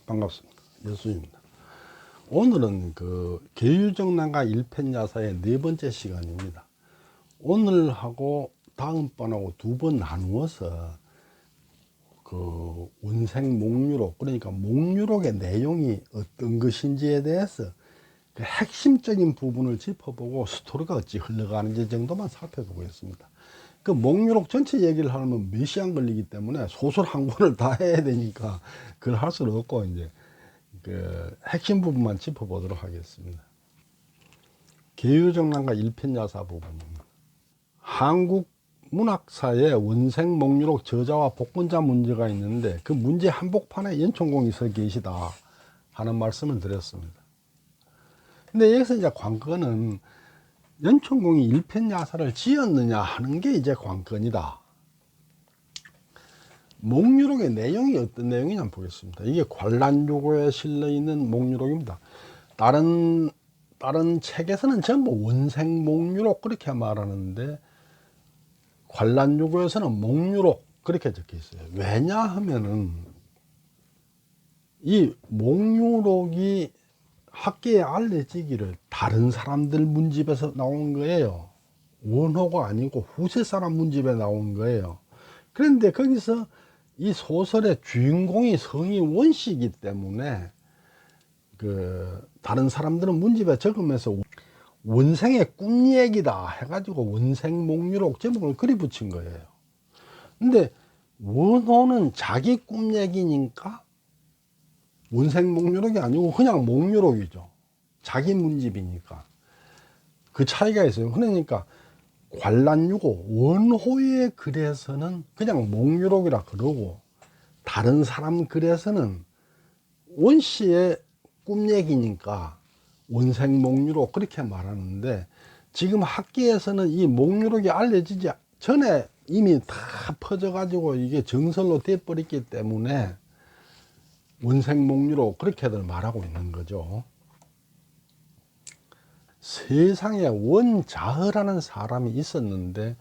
반갑습니다. 여수입니다. 오늘은 그 계유정난과 일편야사의 네 번째 시간입니다. 오늘하고 다음번하고 두 번 나누어서 그 운생 목유록, 그러니까 목유록의 내용이 어떤 것인지에 대해서 그 핵심적인 부분을 짚어보고 스토리가 어찌 흘러가는지 정도만 살펴보겠습니다. 그 목유록 전체 얘기를 하려면 몇 시간 걸리기 때문에 소설 한 권을 다 해야 되니까 그걸 할 수는 없고 이제 그 핵심 부분만 짚어보도록 하겠습니다. 계유정난과 일편야사 부분입니다. 한국 문학사에 원생 목유록 저자와 복권자 문제가 있는데 그 문제 한복판에 연천공이 서 계시다 하는 말씀을 드렸습니다. 근데 여기서 이제 관건은 연천공이 일편야사를 지었느냐 하는 게 이제 관건이다. 목유록의 내용이 어떤 내용이냐 보겠습니다. 이게 관란유고에 실려 있는 목유록입니다. 다른 책에서는 전부 원생 목유록 그렇게 말하는데 관란유고에서는 목유록 그렇게 적혀 있어요. 왜냐하면은 이 목유록이 학계에 알려지기를 다른 사람들 문집에서 나온 거예요. 원호가 아니고 후세 사람 문집에 나온 거예요. 그런데 거기서 이 소설의 주인공이 성이 원씨이기 때문에 그 다른 사람들은 문집에 적으면서 원생의 꿈 얘기다 해가지고 원생 목유록 제목을 그리 붙인 거예요. 근데 원호는 자기 꿈 얘기니까 원생 목유록이 아니고 그냥 목유록이죠. 자기 문집이니까. 그 차이가 있어요. 그러니까 관란유고 원호의 글에서는 그냥 목유록이라 그러고 다른 사람 글에서는 원씨의 꿈 얘기니까 원생 목유록 그렇게 말하는데 지금 학계에서는 이 목유록이 알려지지 전에 이미 다 퍼져가지고 이게 정설로 돼버렸기 때문에 원생 목유록 그렇게들 말하고 있는 거죠. 세상에 원자허라는 사람이 있었는데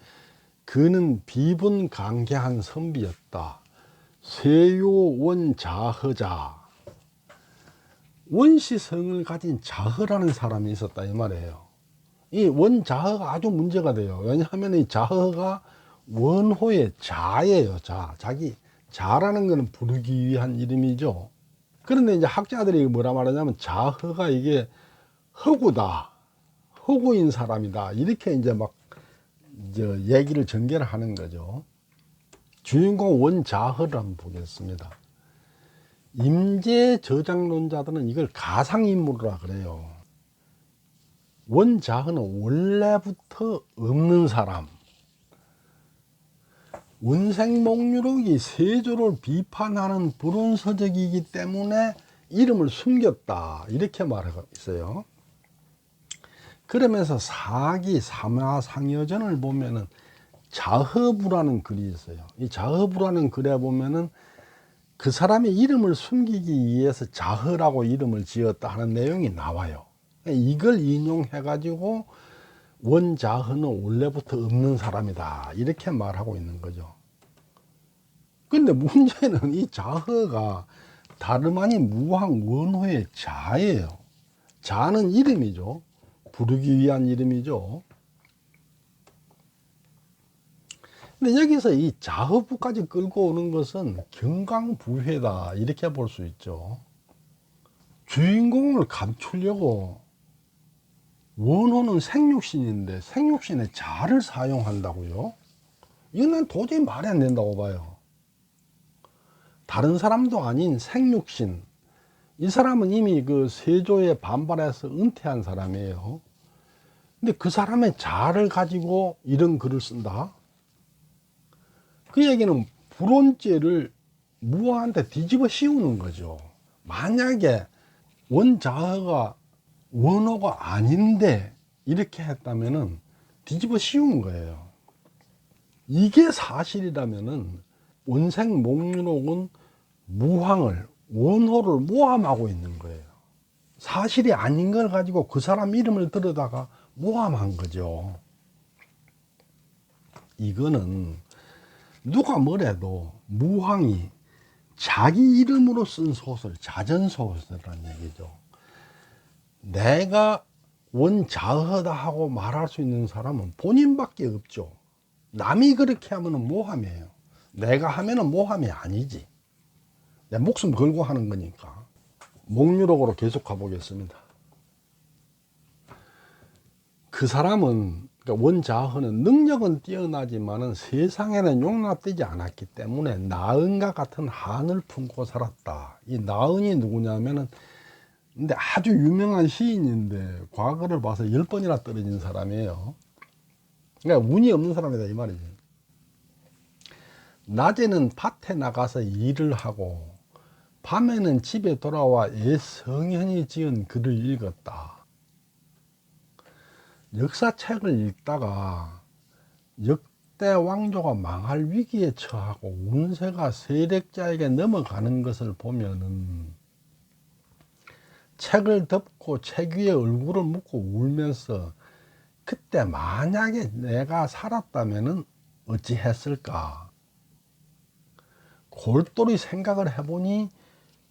그는 비분강개한 선비였다. 세요 원자허자. 원시성을 가진 자허라는 사람이 있었다 이 말이에요. 이 원자허가 아주 문제가 돼요. 왜냐하면 이 자허가 원호의 자예요. 자기 자라는 것은 부르기 위한 이름이죠. 그런데 이제 학자들이 뭐라 말하냐면 자허가 이게 허구다. 허구인 사람이다. 이렇게 이제 막 얘기를 전개를 하는 거죠. 주인공 원자허를 한번 보겠습니다. 임재 저작론자들은 이걸 가상인물이라 그래요. 원자허는 원래부터 없는 사람. 원생목유록이 세조를 비판하는 불운서적이기 때문에 이름을 숨겼다 이렇게 말하고 있어요. 그러면서 사기 삼화상여전을 보면은 자허부라는 글이 있어요. 이 자허부라는 글에 보면은 그 사람의 이름을 숨기기 위해서 자허라고 이름을 지었다 하는 내용이 나와요. 이걸 인용해 가지고 원자허는 원래부터 없는 사람이다 이렇게 말하고 있는 거죠. 근데 문제는 이 자허가 다름 아닌 무왕 원호의 자예요. 자는 이름이죠. 부르기 위한 이름이죠. 근데 여기서 이 자허부까지 끌고 오는 것은 경강부회다 이렇게 볼 수 있죠. 주인공을 감추려고 원호는 생육신인데 생육신의 자를 사용한다고요? 이건 난 도저히 말이 안 된다고 봐요. 다른 사람도 아닌 생육신, 이 사람은 이미 그 세조에 반발해서 은퇴한 사람이에요. 근데 그 사람의 자를 가지고 이런 글을 쓴다? 그 얘기는 불온죄를 무어한테 뒤집어 씌우는 거죠. 만약에 원자허가 원호가 아닌데 이렇게 했다면은 뒤집어 씌운 거예요. 이게 사실이라면은 원생 목유록은 무황을 원호를 모함하고 있는 거예요. 사실이 아닌 걸 가지고 그 사람 이름을 들여다가 모함한 거죠. 이거는 누가 뭐래도 무황이 자기 이름으로 쓴 소설, 자전소설이라는 얘기죠. 내가 원자허다 하고 말할 수 있는 사람은 본인밖에 없죠. 남이 그렇게 하면 모함이에요. 내가 하면 모함이 아니지. 내 목숨 걸고 하는 거니까. 목유록으로 계속 가보겠습니다. 그 사람은, 그러니까 원자허는 능력은 뛰어나지만은 세상에는 용납되지 않았기 때문에 나은과 같은 한을 품고 살았다. 이 나은이 누구냐면은, 근데 아주 유명한 시인인데 과거를 봐서 10번이나 떨어진 사람이에요. 그러니까 운이 없는 사람이다 이 말이지. 낮에는 밭에 나가서 일을 하고 밤에는 집에 돌아와 애성현이 지은 글을 읽었다. 역사책을 읽다가 역대 왕조가 망할 위기에 처하고 운세가 세력자에게 넘어가는 것을 보면은 책을 덮고 책 위에 얼굴을 묻고 울면서 그때 만약에 내가 살았다면은 어찌 했을까? 골똘히 생각을 해보니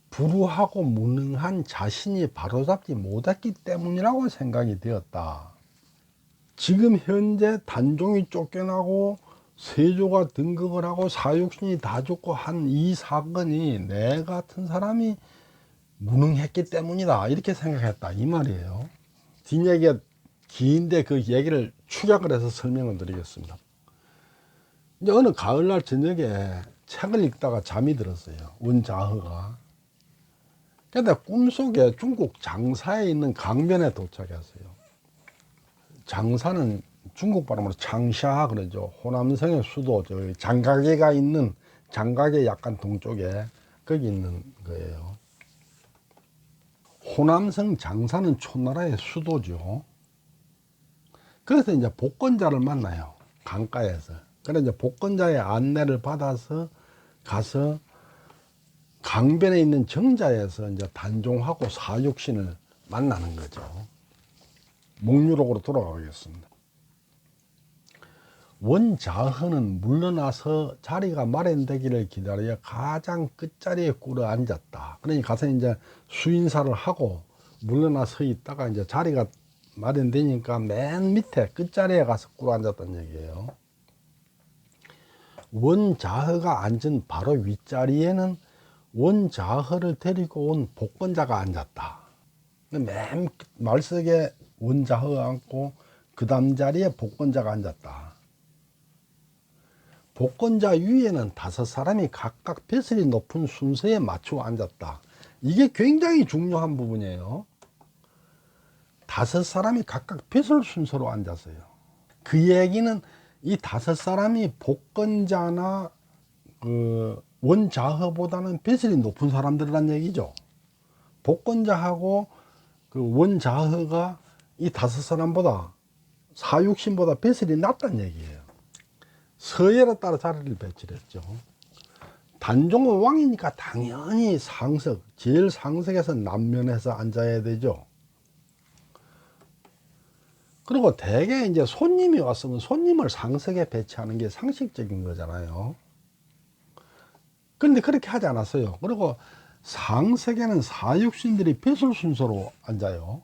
불우하고 무능한 자신이 바로잡지 못했기 때문이라고 생각이 되었다. 지금 현재 단종이 쫓겨나고 세조가 등극을 하고 사육신이 다 죽고 한 이 사건이 내 같은 사람이 무능했기 때문이다 이렇게 생각했다 이 말이에요. 뒷얘기가 긴데 그 얘기를 축약을 해서 설명을 드리겠습니다. 이제 어느 가을날 저녁에 책을 읽다가 잠이 들었어요. 원자허가. 근데 꿈속에 중국 장사에 있는 강변에 도착했어요. 장사는 중국 발음으로 장샤 그러죠. 호남성의 수도, 저 장가게가 있는, 장가게 약간 동쪽에 거기 있는 거예요. 호남성 장사는 초나라의 수도죠. 그래서 이제 복권자를 만나요. 강가에서. 그래서 이제 복권자의 안내를 받아서 가서 강변에 있는 정자에서 이제 단종하고 사육신을 만나는 거죠. 목유록으로 돌아가겠습니다. 원자허는 물러나서 자리가 마련되기를 기다려 가장 끝자리에 꿇어 앉았다. 그러니 가서 이제 수인사를 하고 물러나 서 있다가 이제 자리가 마련되니까 맨 밑에 끝자리에 가서 꿇어 앉았다는 얘기예요. 원자허가 앉은 바로 윗자리에는 원자허를 데리고 온 복권자가 앉았다. 맨 말석에 원자허가 앉고 그 다음 자리에 복권자가 앉았다. 복권자 위에는 5사람이 각각 벼슬이 높은 순서에 맞추어 앉았다. 이게 굉장히 중요한 부분이에요. 5사람이 각각 벼슬 순서로 앉았어요. 그 얘기는 이 5사람이 복권자나 그 원자허보다는 벼슬이 높은 사람들이란 얘기죠. 복권자하고 그 원자허가 이 5사람보다 사육신보다 벼슬이 낮다는 얘기예요. 서열에 따라 자리를 배치를 했죠. 단종은 왕이니까 당연히 상석, 제일 상석에서 남면에서 앉아야 되죠. 그리고 대개 이제 손님이 왔으면 손님을 상석에 배치하는 게 상식적인 거잖아요. 그런데 그렇게 하지 않았어요. 그리고 상석에는 사육신들이 벼슬 순서로 앉아요.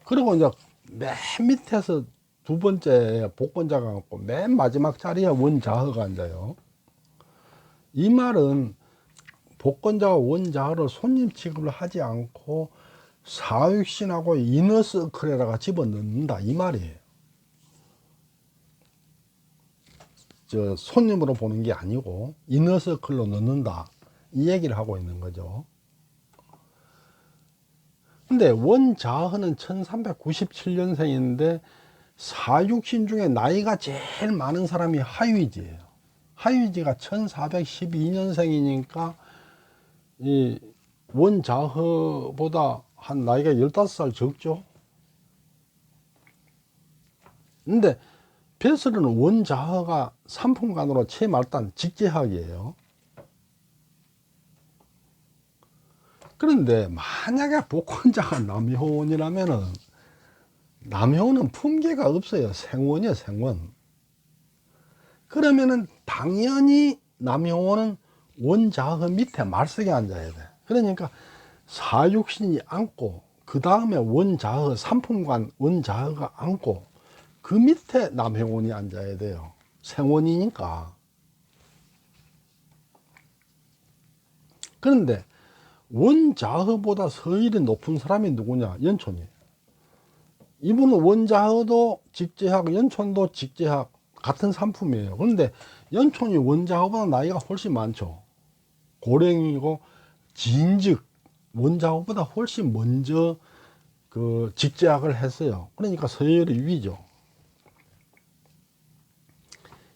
그리고 이제 맨 밑에서 두 번째 복권자가 앉고 맨 마지막 자리에 원자허가 앉아요. 이 말은 복권자와 원자허를 손님 취급을 하지 않고 사육신하고 이너서클에다가 집어넣는다 이 말이에요. 저 손님으로 보는 게 아니고 이너서클로 넣는다 이 얘기를 하고 있는 거죠. 근데 원자허는 1397년생인데 사육신 중에 나이가 제일 많은 사람이 하유이지예요. 하유이지가 1412년생이니까 이 원자허보다 한 나이가 15살 적죠. 근데 벼슬은 원자허가 삼품간으로 최말단 직제학이에요. 그런데 만약에 복권자가 남효원이라면은 남효원은 품계가 없어요. 생원이요, 생원. 그러면은 당연히 남효원은 원자허 밑에 말석에 앉아야 돼. 그러니까 사육신이 앉고 그 다음에 원자허 삼품관 원자허가 앉고 그 밑에 남해원이 앉아야 돼요. 생원이니까. 그런데 원자허보다 서열이 높은 사람이 누구냐? 연촌이에요. 이분은 원자허도 직제학, 연촌도 직제학 같은 상품이에요. 그런데 연촌이 원자허보다 나이가 훨씬 많죠. 고령이고 진즉 원자허보다 훨씬 먼저 그 직제학을 했어요. 그러니까 서열이 위죠.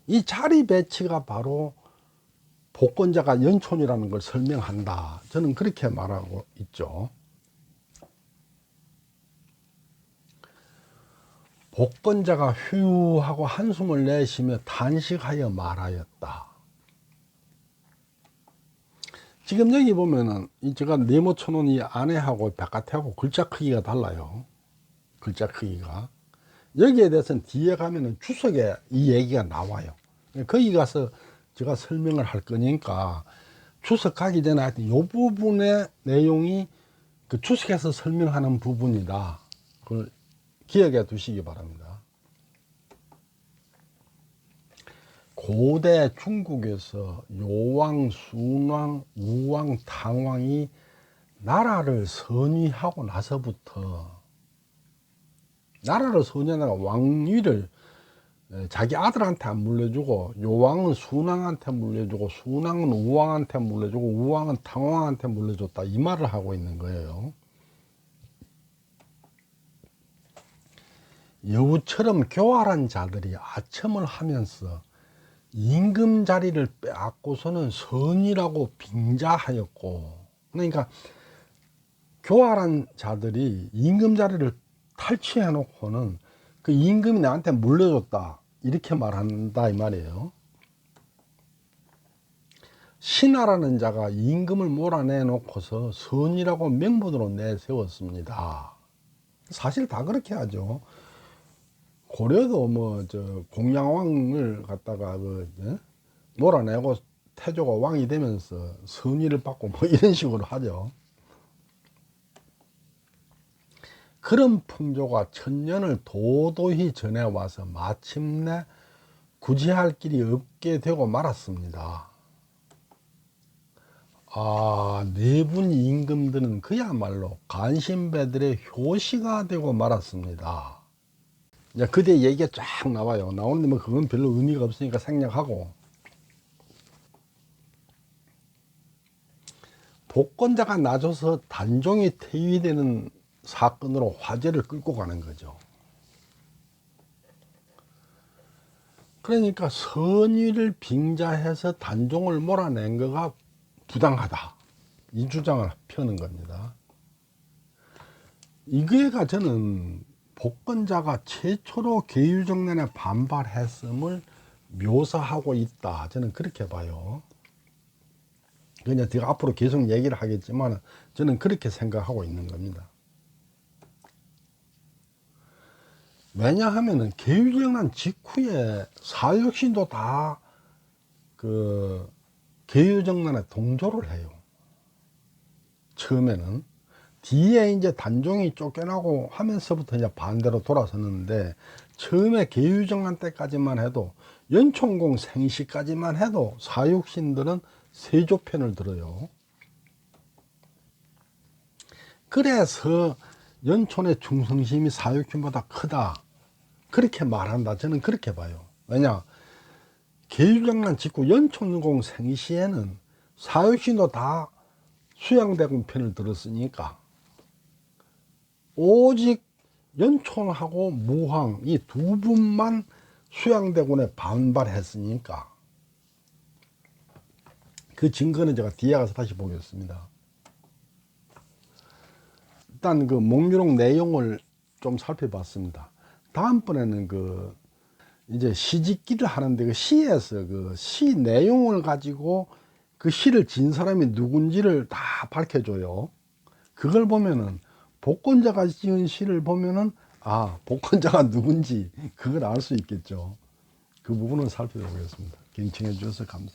이 자리 배치가 바로 복권자가 연촌이라는 걸 설명한다. 저는 그렇게 말하고 있죠. 복권자가 휴하고 한숨을 내쉬며 단식하여 말하였다. 지금 여기 보면은 제가 네모쳐놓은 이 안에하고 바깥하고 글자 크기가 달라요. 글자 크기가. 여기에 대해서는 뒤에 가면은 주석에 이 얘기가 나와요. 거기 가서 제가 설명을 할 거니까 주석 가기 전에 하여튼 이 부분의 내용이 그 주석에서 설명하는 부분이다. 그걸 기억해 두시기 바랍니다. 고대 중국에서 요왕, 순왕, 우왕, 탕왕이 나라를 선위하고 나서부터 나라를 선위하다가 왕위를 자기 아들한테 안 물려주고 요왕은 순왕한테 물려주고 순왕은 우왕한테 물려주고 우왕은 탕왕한테 물려줬다 이 말을 하고 있는 거예요. 여우처럼 교활한 자들이 아첨을 하면서 임금 자리를 빼앗고서는 선이라고 빙자하였고, 그러니까 교활한 자들이 임금 자리를 탈취해 놓고는 그 임금이 나한테 물려줬다 이렇게 말한다 이 말이에요. 신하라는 자가 임금을 몰아내 놓고서 선이라고 명분으로 내세웠습니다. 사실 다 그렇게 하죠. 고려도 뭐 저 공양왕을 갖다가 몰아내고 태조가 왕이 되면서 선위를 받고 뭐 이런 식으로 하죠. 그런 풍조가 천년을 도도히 전해와서 마침내 구제할 길이 없게 되고 말았습니다. 내분 임금들은 그야말로 간신배들의 효시가 되고 말았습니다. 그대 얘기가 쫙 나와요. 나오는데 뭐 그건 별로 의미가 없으니까 생략하고, 복권자가 낮아서 단종이 퇴위되는 사건으로 화제를 끌고 가는 거죠. 그러니까 선위를 빙자해서 단종을 몰아낸 거가 부당하다 이 주장을 펴는 겁니다. 이거가 저는 복권자가 최초로 계유정난에 반발했음을 묘사하고 있다 저는 그렇게 봐요. 그냥 제가 앞으로 계속 얘기를 하겠지만 저는 그렇게 생각하고 있는 겁니다. 왜냐하면은 계유정난 직후에 사육신도 다 그 계유정난에 동조를 해요. 처음에는. 뒤에 이제 단종이 쫓겨나고 하면서부터 이제 반대로 돌아섰는데, 처음에 계유정난 때까지만 해도 연촌공 생시까지만 해도 사육신들은 세조편을 들어요. 그래서 연촌의 충성심이 사육신보다 크다 그렇게 말한다 저는 그렇게 봐요. 왜냐, 계유정난 직후 연촌공 생시에는 사육신도 다 수양대군 편을 들었으니까 오직 연촌하고 무황 이 두 분만 수양대군에 반발했으니까, 그 증거는 제가 뒤에 가서 다시 보겠습니다. 일단 그 목유록 내용을 좀 살펴봤습니다. 다음번에는 이제 시집기를 하는데 그 시에서 그 시 내용을 가지고 그 시를 진 사람이 누군지를 다 밝혀줘요. 그걸 보면은 복권자가 지은 시를 보면은 복권자가 누군지 그걸 알 수 있겠죠. 그 부분을 살펴보겠습니다. 경청해 주셔서 감사합니다.